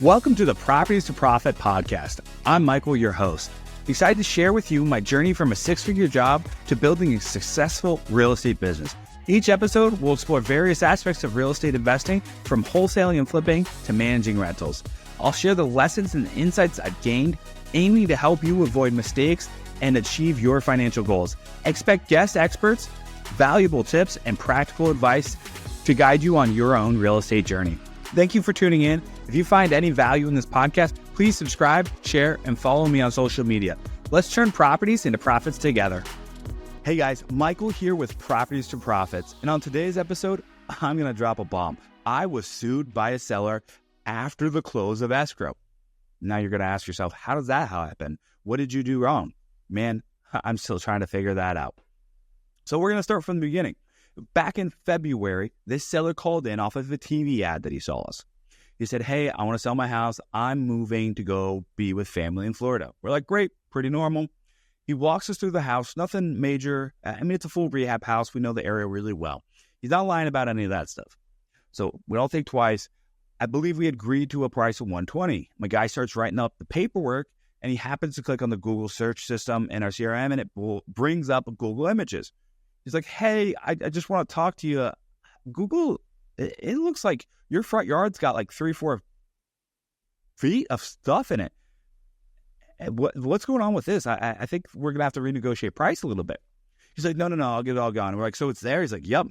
Welcome to the Properties to Profit podcast. I'm Michael, your host. Excited to share with you my journey from a six-figure job to building a successful real estate business. Each episode will explore various aspects of real estate investing, from wholesaling and flipping to managing rentals. I'll share the lessons and insights I've gained, aiming to help you avoid mistakes and achieve your financial goals. Expect guest experts, valuable tips, and practical advice to guide you on your own real estate journey. Thank you for tuning in. If you find any value in this podcast, please subscribe, share, and follow me on social media. Let's turn properties into profits together. Hey guys, Michael here with Properties to Profits. And on today's episode, I'm going to drop a bomb. I was sued by a seller after the close of Escrow. Now you're going to ask yourself, how does that happen? What did you do wrong? Man, I'm still trying to figure that out. So we're going to start from the beginning. Back in February, this seller called in off of a TV ad that he saw us. He said, hey, I want to sell my house. I'm moving to go be with family in Florida. We're like, great, pretty normal. He walks us through the house, nothing major. It's a full rehab house. We know the area really well. He's not lying about any of that stuff. So we don't think twice. I believe we agreed to a price of $120. My guy starts writing up the paperwork, and he happens to click on the Google search system in our CRM, and it brings up Google Images. He's like, hey, I just want to talk to you. Google, it looks like your front yard's got like 3-4 feet of stuff in it. What's going on with this? I think we're going to have to renegotiate price a little bit. He's like, no, I'll get it all gone. We're like, so it's there? He's like, yep,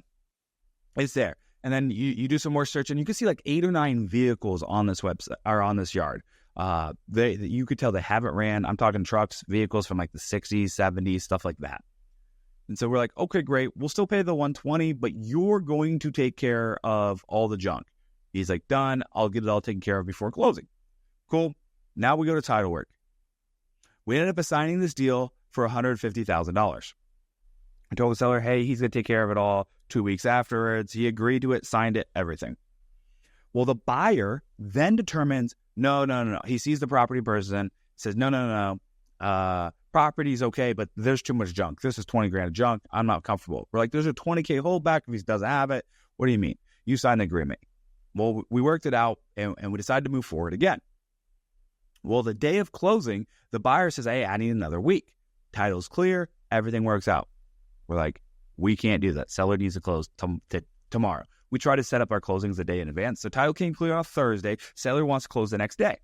it's there. And then you do some more search, and you can see like 8 or 9 vehicles on this website or on this yard. You could tell they haven't ran. I'm talking trucks, vehicles from like the 60s, 70s, stuff like that. And so we're like, okay, great. We'll still pay the $120, but you're going to take care of all the junk. He's like, done. I'll get it all taken care of before closing. Cool. Now we go to title work. We ended up assigning this deal for $150,000. I told the seller, hey, he's going to take care of it all 2 weeks afterwards. He agreed to it, signed it, everything. Well, the buyer then determines, no. He sees the property person, says, no. Property's okay, but there's too much junk. This is $20,000 of junk. I'm not comfortable. We're like, there's a $20,000 holdback if he doesn't have it. What do you mean? You signed the agreement. Well, we worked it out, and we decided to move forward again. Well, the day of closing, the buyer says, hey, I need another week. Title's clear. Everything works out. We're like, we can't do that. Seller needs to close tomorrow. We try to set up our closings a day in advance. So title came clear on Thursday. Seller wants to close the next day.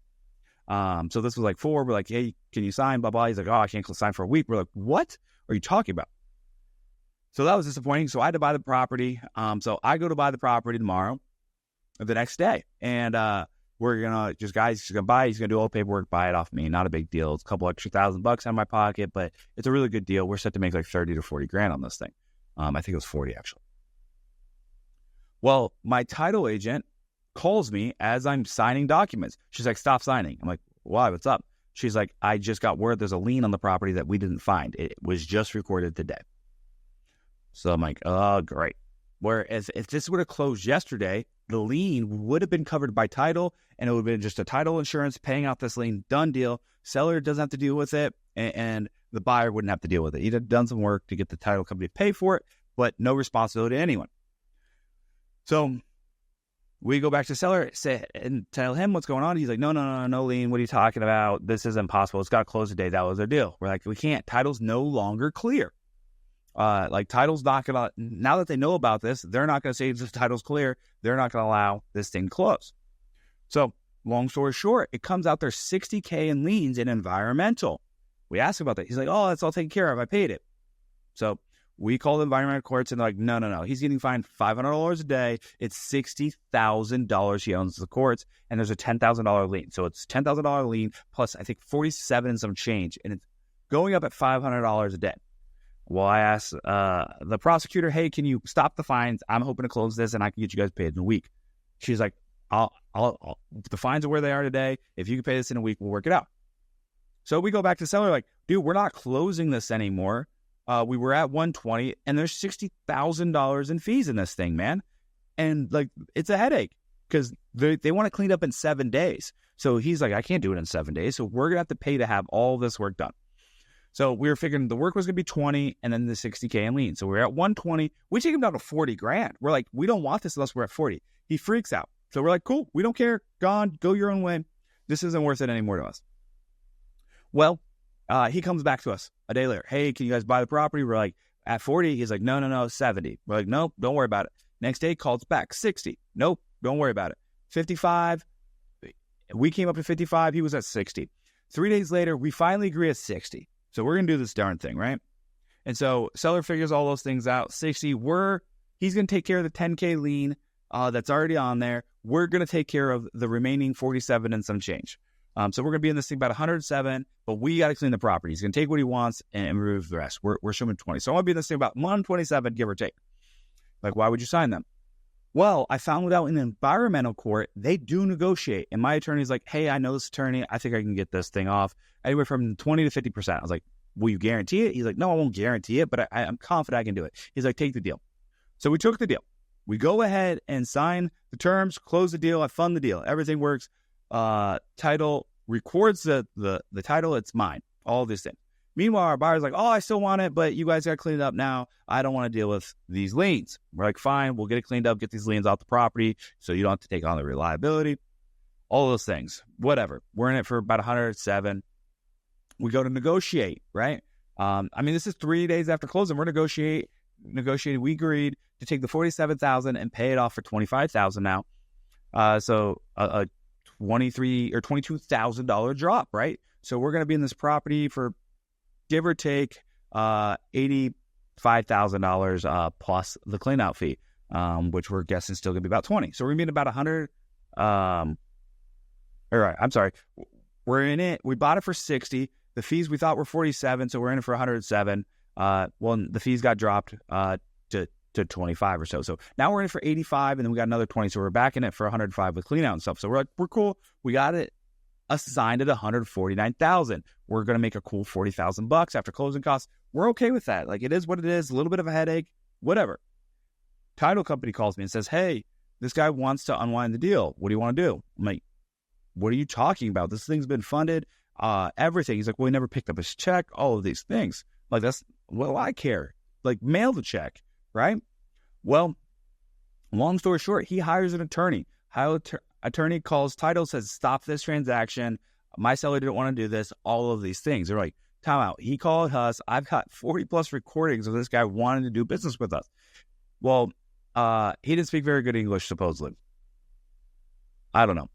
So this was like 4. We're like, hey, can you sign? Blah, blah. He's like, oh, I can't sign for a week. We're like, what are you talking about? So that was disappointing. So I had to buy the property. So I go to buy the property tomorrow, or the next day. And we're going to guy's going to buy. He's going to do all the paperwork, buy it off me. Not a big deal. It's a couple extra $1,000 out of my pocket, but it's a really good deal. We're set to make like 30 to 40 grand on this thing. I think it was 40 actually. Well, my title agent calls me as I'm signing documents. She's like, stop signing. I'm like, why? What's up? She's like, I just got word there's a lien on the property that we didn't find. It was just recorded today. So I'm like, oh, great. Whereas if this would have closed yesterday, the lien would have been covered by title, and it would have been just a title insurance paying out this lien, done deal. Seller doesn't have to deal with it, and the buyer wouldn't have to deal with it. He'd have done some work to get the title company to pay for it, but no responsibility to anyone. So we go back to seller and tell him what's going on. He's like, no lien. What are you talking about? This is impossible. It's got to close today. That was their deal. We're like, we can't. Title's no longer clear. Title's not going to, now that they know about this, they're not going to say the title's clear. They're not going to allow this thing to close. So long story short, it comes out there's $60,000 in liens in environmental. We asked about that. He's like, oh, that's all taken care of. I paid it. So we call the environmental courts, and they're like, no. He's getting fined $500 a day. It's $60,000 he owns the courts, and there's a $10,000 lien. So it's $10,000 lien plus I think 47 and some change, and it's going up at $500 a day. Well, I asked the prosecutor, hey, can you stop the fines? I'm hoping to close this, and I can get you guys paid in a week. She's like, I'll the fines are where they are today. If you can pay this in a week, we'll work it out. So we go back to the seller like, dude, we're not closing this anymore. We were at $120, and there's $60,000 in fees in this thing, man. And like, it's a headache because they want to clean up in 7 days. So he's like, I can't do it in 7 days. So we're going to have to pay to have all this work done. So we were figuring the work was going to be 20 and then the $60,000 in lien. So we're at 120. We take him down to 40 grand. We're like, we don't want this unless we're at 40. He freaks out. So we're like, cool, we don't care. Gone, go your own way. This isn't worth it anymore to us. Well, he comes back to us a day later. Hey, can you guys buy the property? We're like, at 40. He's like, no, 70. We're like, nope, don't worry about it. Next day, calls back, 60. Nope, don't worry about it. 55. We came up to 55. He was at 60. 3 days later, we finally agree at 60. So we're going to do this darn thing, right? And so seller figures all those things out. 60, he's going to take care of the 10K lien that's already on there. We're going to take care of the remaining 47 and some change. So we're going to be in this thing about 107, but we got to clean the property. He's going to take what he wants and remove the rest. We're showing 20. So I want to be in this thing about 127, give or take. Like, why would you sign them? Well, I found out in environmental court, they do negotiate. And my attorney's like, hey, I know this attorney. I think I can get this thing off anywhere from 20 to 50%. I was like, will you guarantee it? He's like, no, I won't guarantee it, but I'm confident I can do it. He's like, take the deal. So we took the deal. We go ahead and sign the terms, close the deal. I fund the deal. Everything works. Title records the title. It's mine. All these things. Meanwhile, our buyer's like, oh, I still want it, but you guys got to clean it up now. I don't want to deal with these liens. We're like, fine, we'll get it cleaned up, get these liens off the property so you don't have to take on the reliability. All those things. Whatever. We're in it for about 107. We go to negotiate, right? This is 3 days after closing. We're negotiating. We agreed to take the $47,000 and pay it off for $25,000 now. So a $23,000 or $22,000 drop, right? So we're going to be in this property for give or take $85,000 plus the clean out fee, which we're guessing still going to be about 20. So we're going to be in about 100. All right, I'm sorry. We're in it. We bought it for 60. The fees we thought were 47, so we're in it for 107. Well, the fees got dropped to 25 or so. So now we're in it for 85, and then we got another 20. So we're back in it for 105 with clean out and stuff. So we're like, we're cool. We got it assigned at 149,000. We're going to make a cool $40,000 after closing costs. We're okay with that. Like, it is what it is. A little bit of a headache, whatever. Title company calls me and says, hey, this guy wants to unwind the deal. What do you want to do? I'm like, what are you talking about? This thing's been funded, everything. He's like, well, he never picked up his check, all of these things. Like, I care. Like, mail the check, right? Well, long story short, he hires an attorney. Attorney calls title, says, stop this transaction. My seller didn't want to do this, all of these things. They're like, time out. He called us. I've got 40 plus recordings of this guy wanting to do business with us. Well, he didn't speak very good English, supposedly. I don't know.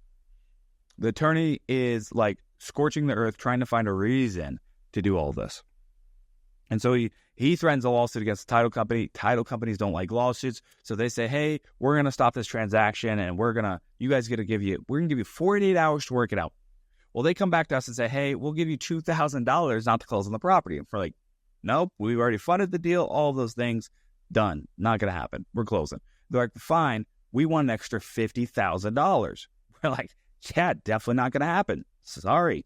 The attorney is like scorching the earth, trying to find a reason to do all this. And so he threatens a lawsuit against the title company. Title companies don't like lawsuits. So they say, hey, we're going to stop this transaction and we're going to give you 48 hours to work it out. Well, they come back to us and say, hey, we'll give you $2,000 not to close on the property. And we're like, nope, we've already funded the deal. All of those things done. Not going to happen. We're closing. They're like, fine. We want an extra $50,000. We're like, yeah, definitely not going to happen. Sorry.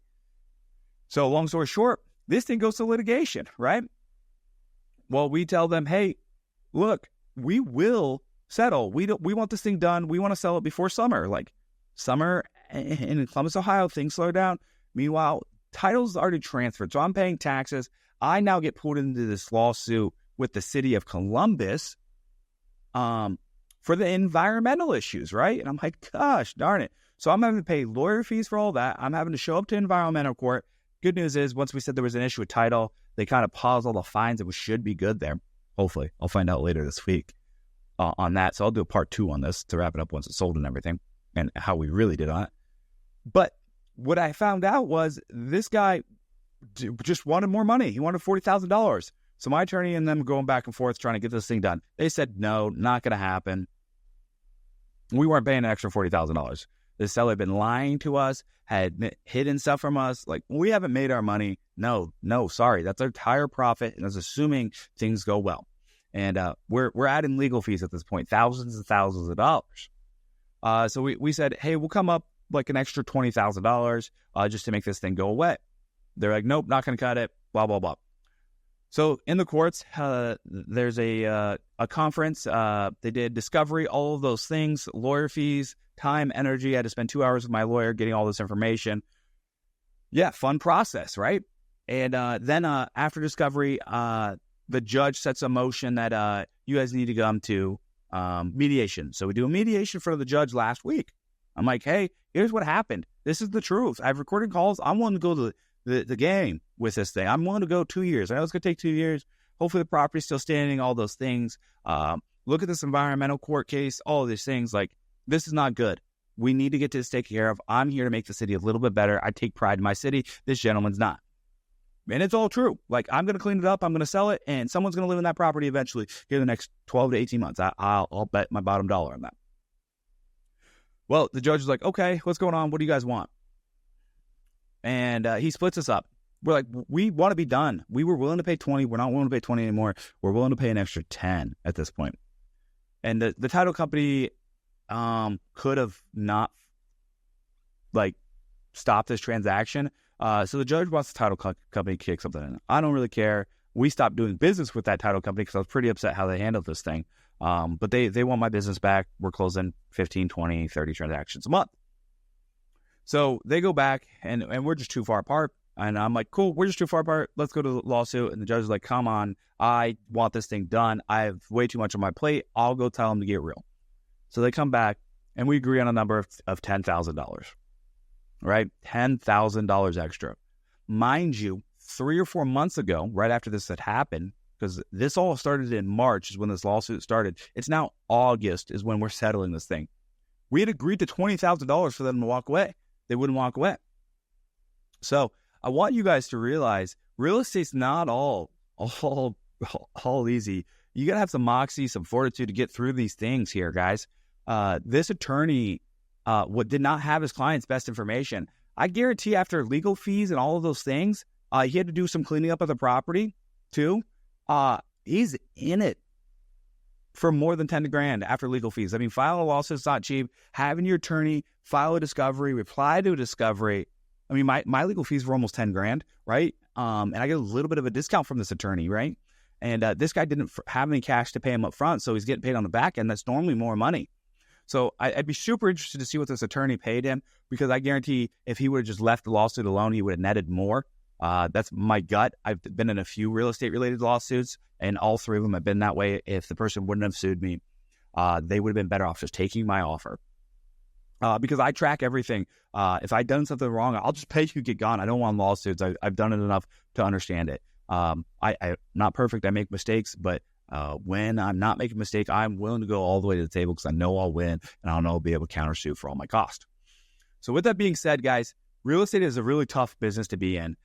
So long story short, this thing goes to litigation, right? Well, we tell them, hey, look, we will settle. We want this thing done. We want to sell it before summer. Like, summer in Columbus, Ohio, things slow down. Meanwhile, title's already transferred. So I'm paying taxes. I now get pulled into this lawsuit with the city of Columbus for the environmental issues, right? And I'm like, gosh, darn it. So I'm having to pay lawyer fees for all that. I'm having to show up to environmental court. Good news is, once we said there was an issue with title, they kind of paused all the fines and we should be good there. Hopefully. I'll find out later this week on that. So I'll do a part 2 on this to wrap it up once it's sold and everything and how we really did on it. But what I found out was this guy just wanted more money. He wanted $40,000. So my attorney and them going back and forth trying to get this thing done. They said, no, not going to happen. We weren't paying an extra $40,000. The seller had been lying to us, had hidden stuff from us. Like, we haven't made our money. No, sorry. That's our entire profit. And that's assuming things go well. And we're adding legal fees at this point, thousands and thousands of dollars. So we said, hey, we'll come up like an extra $20,000 just to make this thing go away. They're like, nope, not going to cut it, blah, blah, blah. So in the courts, there's a conference. They did discovery, all of those things, lawyer fees, time, energy. I had to spend 2 hours with my lawyer getting all this information. Yeah, fun process, right? And then after discovery, the judge sets a motion that you guys need to come to mediation. So we do a mediation for the judge last week. I'm like, hey, here's what happened. This is the truth. I've recorded calls. I'm willing to go to the game with this thing. I'm willing to go 2 years. I know it's going to take 2 years. Hopefully the property's still standing, all those things. Look at this environmental court case, all of these things. Like, this is not good. We need to get this taken care of. I'm here to make the city a little bit better. I take pride in my city. This gentleman's not. And it's all true. Like, I'm going to clean it up. I'm going to sell it. And someone's going to live in that property eventually in the next 12 to 18 months. I'll bet my bottom dollar on that. Well, the judge was like, okay, what's going on? What do you guys want? And he splits us up. We're like, we want to be done. We were willing to pay 20. We're not willing to pay 20 anymore. We're willing to pay an extra 10 at this point. And the title company could have not stopped this transaction. So the judge wants the title company to kick something in. I don't really care. We stopped doing business with that title company because I was pretty upset how they handled this thing. But they want my business back. We're closing 15, 20, 30 transactions a month. So they go back and we're just too far apart. And I'm like, cool, we're just too far apart. Let's go to the lawsuit. And the judge is like, come on, I want this thing done. I have way too much on my plate. I'll go tell them to get real. So they come back and we agree on a number of $10,000, right? $10,000 extra. Mind you, 3 or 4 months ago, right after this had happened, because this all started in March is when this lawsuit started. It's now August is when we're settling this thing. We had agreed to $20,000 for them to walk away. They wouldn't walk away. So I want you guys to realize real estate's not all easy. You got to have some moxie, some fortitude to get through these things here, guys. This attorney did not have his client's best information. I guarantee after legal fees and all of those things, he had to do some cleaning up of the property too. He's in it for more than 10 grand after legal fees. I mean, file a lawsuit is not cheap. Having your attorney file a discovery, reply to a discovery. I mean, my legal fees were almost 10 grand, right? And I get a little bit of a discount from this attorney, right? And this guy didn't have any cash to pay him up front, so he's getting paid on the back end. That's normally more money. So I'd be super interested to see what this attorney paid him, because I guarantee if he would have just left the lawsuit alone, he would have netted more. That's my gut. I've been in a few real estate related lawsuits, and all 3 of them have been that way. If the person wouldn't have sued me, they would have been better off just taking my offer. Because I track everything. If I've done something wrong, I'll just pay you, get gone. I don't want lawsuits. I've done it enough to understand it. I'm not perfect. I make mistakes, but when I'm not making a mistake, I'm willing to go all the way to the table because I know I'll win and I know I'll be able to countersue for all my cost. So with that being said, guys, real estate is a really tough business to be in.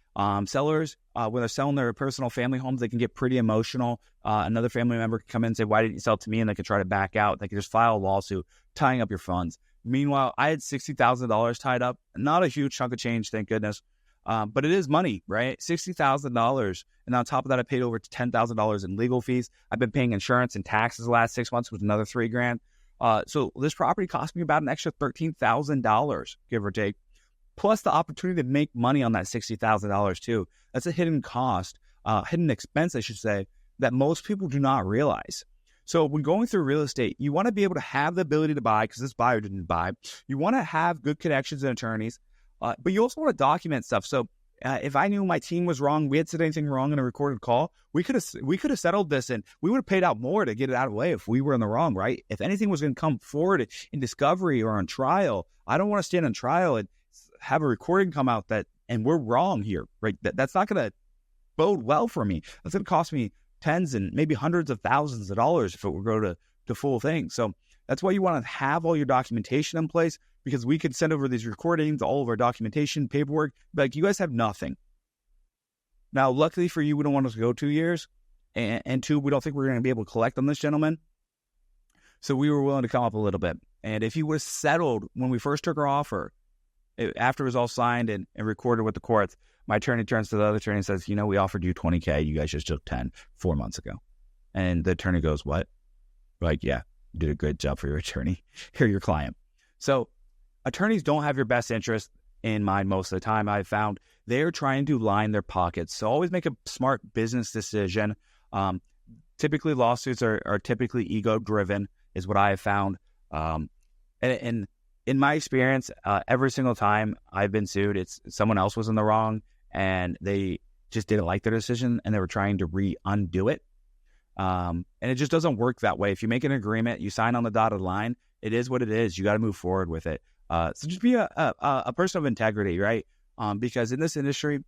Sellers, when they're selling their personal family homes, they can get pretty emotional. Another family member can come in and say, why didn't you sell it to me? And they can try to back out. They can just file a lawsuit, tying up your funds. Meanwhile, I had $60,000 tied up. Not a huge chunk of change, thank goodness. But it is money, right? $60,000. And on top of that, I paid over $10,000 in legal fees. I've been paying insurance and taxes the last 6 months with another $3,000. So this property cost me about an extra $13,000, give or take, plus the opportunity to make money on that $60,000 too. That's a hidden cost, hidden expense, I should say, that most people do not realize. So when going through real estate, you want to be able to have the ability to buy, because this buyer didn't buy. You want to have good connections and attorneys, but you also want to document stuff. So if I knew my team was wrong, we had said anything wrong in a recorded call, we could have settled this, and we would have paid out more to get it out of the way if we were in the wrong, right? If anything was going to come forward in discovery or on trial, I don't want to stand on trial and have a recording come out and we're wrong here, right? That's not going to bode well for me. That's going to cost me tens and maybe hundreds of thousands of dollars if it were go to full thing. So that's why you want to have all your documentation in place, because we could send over these recordings, all of our documentation, paperwork, like you guys have nothing. Now, luckily for you, we don't want us to go 2 years, and 2, we don't think we're going to be able to collect on this gentleman. So we were willing to come up a little bit. And if he was settled when we first took our offer, after it was all signed and recorded with the courts, my attorney turns to the other attorney and says, we offered you $20K. You guys just took 10 4 months ago. And the attorney goes, what? We're like, yeah, you did a good job for your attorney. You're your client. So attorneys don't have your best interest in mind most of the time. I've found they're trying to line their pockets. So always make a smart business decision. Typically lawsuits are typically ego-driven is what I have found. And in my experience, every single time I've been sued, it's someone else was in the wrong and they just didn't like their decision and they were trying to undo it. And it just doesn't work that way. If you make an agreement, you sign on the dotted line, it is what it is. You got to move forward with it. So just be a person of integrity, right? Because in this industry,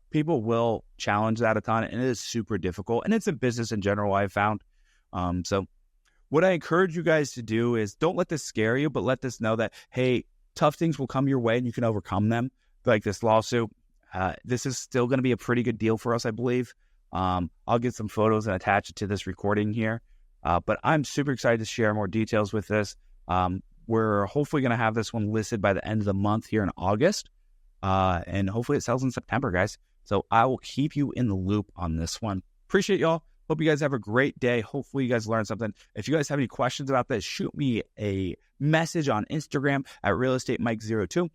people will challenge that a ton, and it is super difficult. And it's in business in general, I've found. So what I encourage you guys to do is don't let this scare you, but let this know that, hey, tough things will come your way and you can overcome them. Like this lawsuit, this is still going to be a pretty good deal for us, I believe. I'll get some photos and attach it to this recording here. But I'm super excited to share more details with this. We're hopefully going to have this one listed by the end of the month here in August. And hopefully it sells in September, guys. So I will keep you in the loop on this one. Appreciate y'all. Hope you guys have a great day. Hopefully you guys learned something. If you guys have any questions about this, shoot me a message on Instagram at realestatemic02.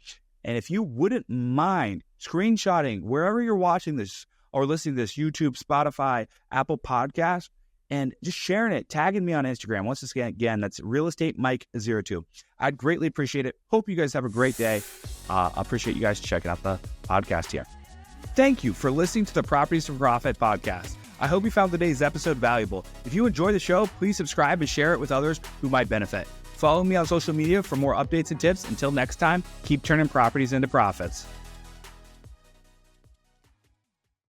And if you wouldn't mind screenshotting wherever you're watching this or listening to this, YouTube, Spotify, Apple Podcast, and just sharing it, tagging me on Instagram. Once again, that's realestatemic02. I'd greatly appreciate it. Hope you guys have a great day. I appreciate you guys checking out the podcast here. Thank you for listening to the Properties for Profit podcast. I hope you found today's episode valuable. If you enjoy the show, please subscribe and share it with others who might benefit. Follow me on social media for more updates and tips. Until next time, keep turning properties into profits.